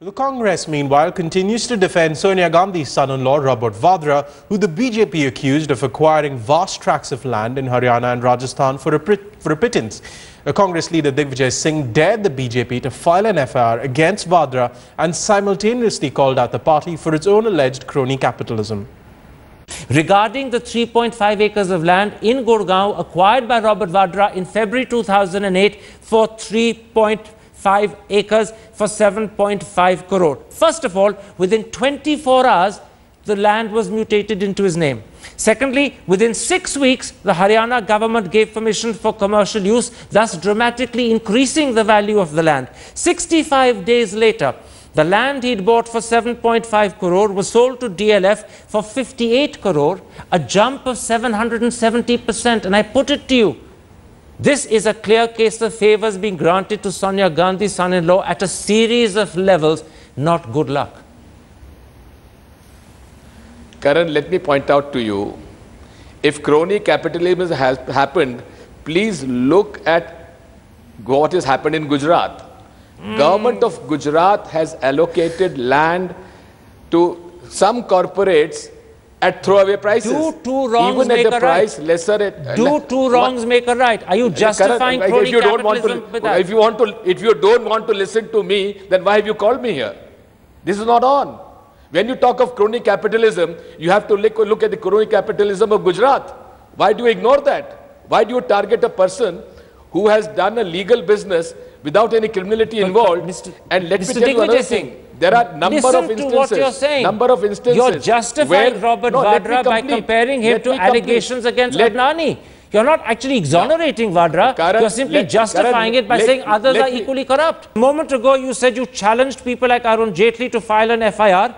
The Congress, meanwhile, continues to defend Sonia Gandhi's son-in-law, Robert Vadra, who the BJP accused of acquiring vast tracts of land in Haryana and Rajasthan for a pittance. Congress leader Digvijay Singh dared the BJP to file an FIR against Vadra and simultaneously called out the party for its own alleged crony capitalism. Regarding the 3.5 acres of land in Gurgaon acquired by Robert Vadra in February 2008 for 3.5 acres for 7.5 crore. First of all, within 24 hours, the land was mutated into his name. Secondly, within 6 weeks, the Haryana government gave permission for commercial use, thus dramatically increasing the value of the land. 65 days later, the land he'd bought for 7.5 crore was sold to DLF for 58 crore, a jump of 770%. And I put it to you, this is a clear case of favors being granted to Sonia Gandhi's son-in-law at a series of levels, not good luck. Karan, let me point out to you, if crony capitalism has happened, please look at what has happened in Gujarat. Government of Gujarat has allocated land to some corporates at throwaway prices. Do two wrongs even make at the a price right? lesser. Do two wrongs make a right? Are you justifying crony capitalism with that? If you don't want to listen to me, then why have you called me here? This is not on. When you talk of crony capitalism, you have to look at the crony capitalism of Gujarat. Why do you ignore that? Why do you target a person who has done a legal business without any criminality involved? And let me tell you another thing. There are number of instances. To what you're saying. You're justifying Robert Vadra by comparing him to allegations against Adnani. You're not actually exonerating Vadra. You're simply justifying it by saying others are equally corrupt. A moment ago, you said you challenged people like Arun Jaitley to file an FIR.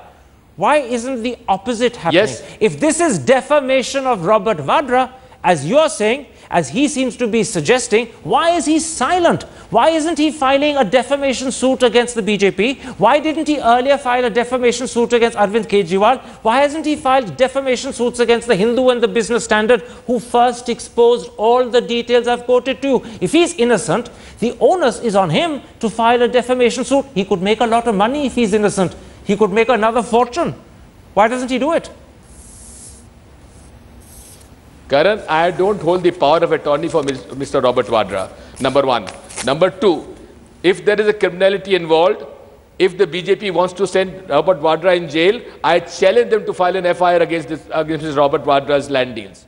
Why isn't the opposite happening? Yes. If this is defamation of Robert Vadra, as you're saying, as he seems to be suggesting, why is he silent? Why isn't he filing a defamation suit against the BJP? Why didn't he earlier file a defamation suit against Arvind Kejriwal? Why hasn't he filed defamation suits against the Hindu and the Business Standard, who first exposed all the details I've quoted to you? If he's innocent, the onus is on him to file a defamation suit. He could make a lot of money if he's innocent. He could make another fortune. Why doesn't he do it? Karan, I don't hold the power of attorney for Mr. Robert Vadra, number one. Number two, if there is a criminality involved, if the BJP wants to send Robert Vadra in jail, I challenge them to file an FIR against Robert Vadra's land deals.